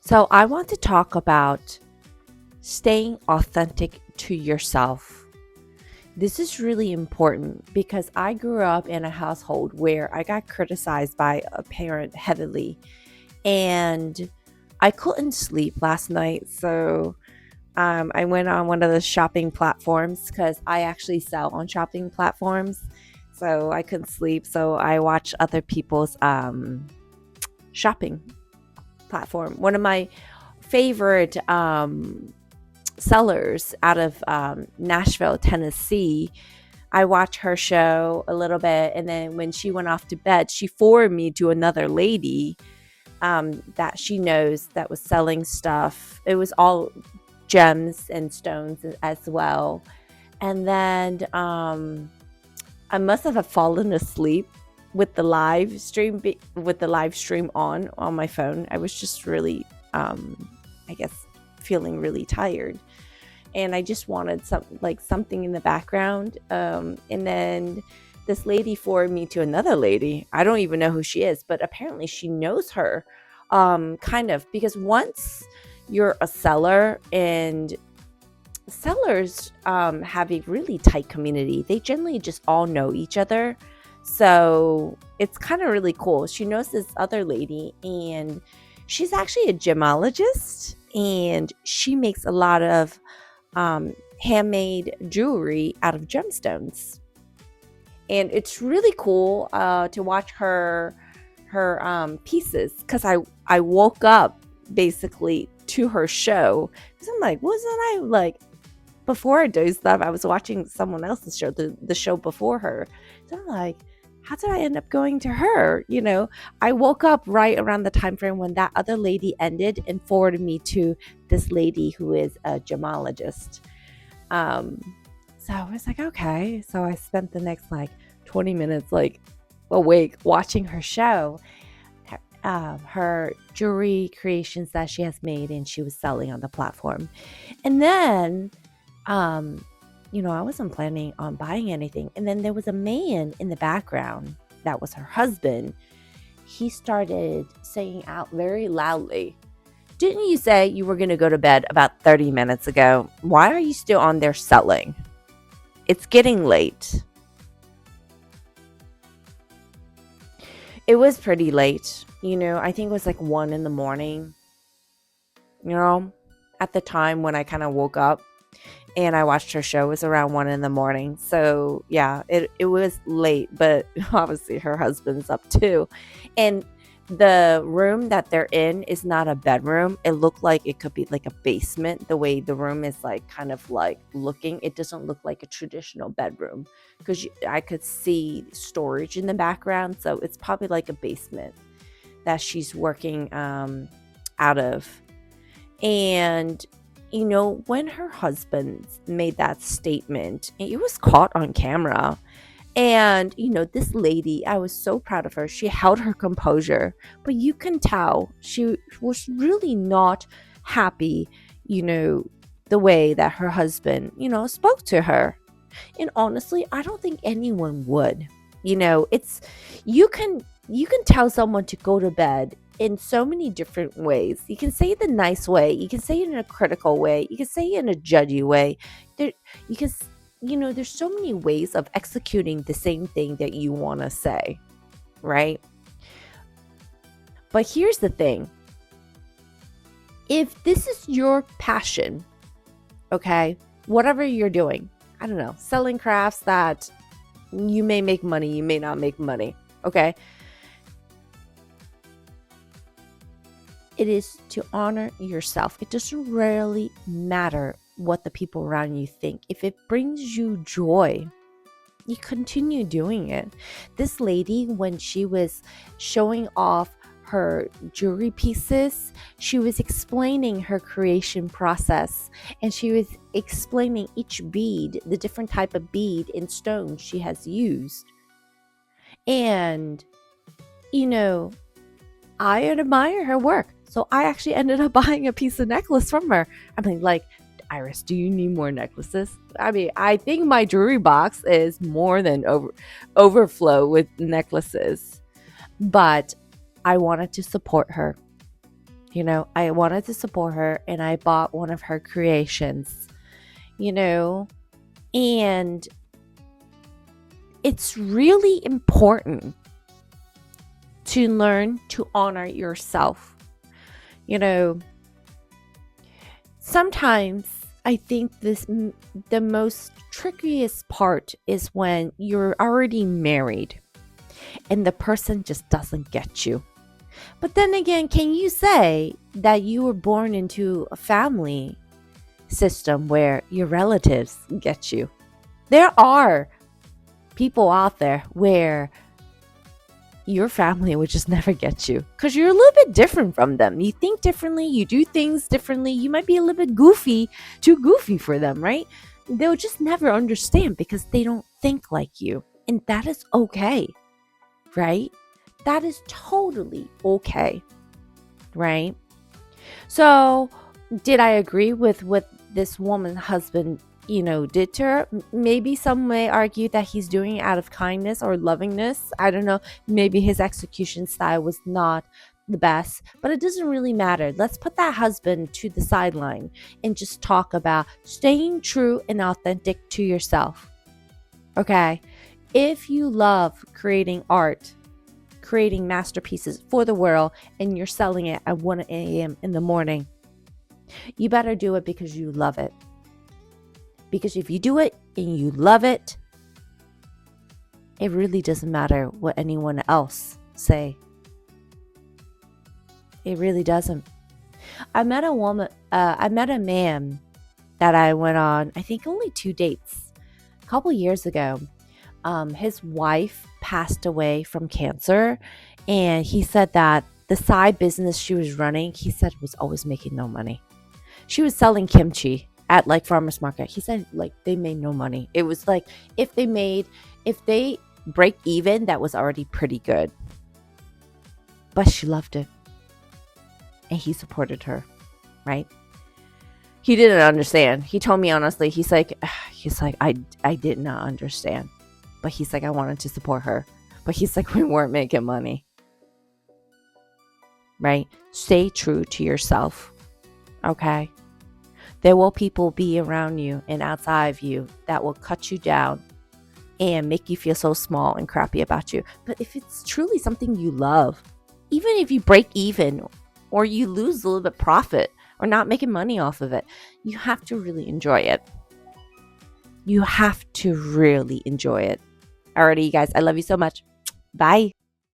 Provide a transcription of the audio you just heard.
So, I want to talk about staying authentic to yourself. This is really important because I grew up in a household where I got criticized by a parent heavily, and I couldn't sleep last night. So, I went on one of the shopping platforms because I actually sell on shopping platforms. So, I couldn't sleep. So, I watched other people's shopping platform. One of my favorite sellers out of Nashville, Tennessee. I watched her show a little bit, and then when she went off to bed, she forwarded me to another lady that she knows that was selling stuff. It was all gems and stones as well. And then I must have fallen asleep with the live stream on my phone. I was just really, I guess, feeling really tired, and I just wanted something in the background. And then this lady forwarded me to another lady. I don't even know who she is, but apparently she knows her, kind of, because once you're a seller, and sellers have a really tight community, they generally just all know each other. So it's kind of really cool. She knows this other lady, and she's actually a gemologist, and she makes a lot of handmade jewelry out of gemstones. And it's really cool to watch her pieces, because I woke up basically to her show, because I'm like, wasn't I like, before I dozed off, I was watching someone else's show, the show before her. So I'm like, how did I end up going to her? I woke up right around the time frame when that other lady ended and forwarded me to this lady who is a gemologist. So I was like, okay. So I spent the next 20 minutes awake watching her show, her jewelry creations that she has made and she was selling on the platform. And then I wasn't planning on buying anything. And then there was a man in the background that was her husband. He started saying out very loudly, "Didn't you say you were going to go to bed about 30 minutes ago? Why are you still on there selling? It's getting late." It was pretty late. I think it was 1 in the morning, at the time when I kind of woke up. And I watched her show. It was around 1 in the morning. So yeah, it was late, but obviously her husband's up too. And the room that they're in is not a bedroom. It looked like it could be like a basement. The way the room is kind of looking, it doesn't look like a traditional bedroom, because I could see storage in the background. So it's probably like a basement that she's working out of. And when her husband made that statement, it was caught on camera. And, this lady, I was so proud of her. She held her composure, but you can tell she was really not happy, the way that her husband, spoke to her. And honestly, I don't think anyone would. You can tell someone to go to bed in so many different ways. You can say it the nice way. You can say it in a critical way. You can say it in a judgy way. There's so many ways of executing the same thing that you want to say, right? But here's the thing. If this is your passion, okay, whatever you're doing, I don't know, selling crafts that you may make money, you may not make money, okay? It is to honor yourself. It doesn't really matter what the people around you think. If it brings you joy, you continue doing it. This lady, when she was showing off her jewelry pieces, she was explaining her creation process, and she was explaining each bead, the different type of bead and stone she has used. And, I admire her work. So I actually ended up buying a piece of necklace from her. I mean, Iris, do you need more necklaces? I mean, I think my jewelry box is more than overflow with necklaces. But I wanted to support her. I wanted to support her and I bought one of her creations, and it's really important to learn to honor yourself. Sometimes I think the most trickiest part is when you're already married and the person just doesn't get you. But then again, can you say that you were born into a family system where your relatives get you? There are people out there where your family would just never get you because you're a little bit different from them. You think differently, you do things differently. You might be a little bit too goofy for them, right? They'll just never understand because they don't think like you. And that is okay, right? That is totally okay, right? So, did I agree with what this woman's husband, did to her? Maybe some may argue that he's doing it out of kindness or lovingness. I don't know. Maybe his execution style was not the best, but it doesn't really matter. Let's put that husband to the sideline and just talk about staying true and authentic to yourself. Okay? If you love creating art, creating masterpieces for the world, and you're selling it at 1 a.m. in the morning, you better do it because you love it. Because if you do it and you love it, it really doesn't matter what anyone else say. It really doesn't. I met a man that I went on, I think only 2 dates a couple years ago. His wife passed away from cancer, and he said that the side business she was running, he said, was always making no money. She was selling kimchi at like farmers market. He said like they made no money. It was like if they break even, that was already pretty good. But she loved it. And he supported her, right? He didn't understand. He told me honestly, he's like, I did not understand. But he's like, I wanted to support her. But he's like, we weren't making money. Right? Stay true to yourself. Okay? There will people be around you and outside of you that will cut you down and make you feel so small and crappy about you. But if it's truly something you love, even if you break even or you lose a little bit profit or not making money off of it, you have to really enjoy it. You have to really enjoy it. Alrighty, you guys, I love you so much. Bye.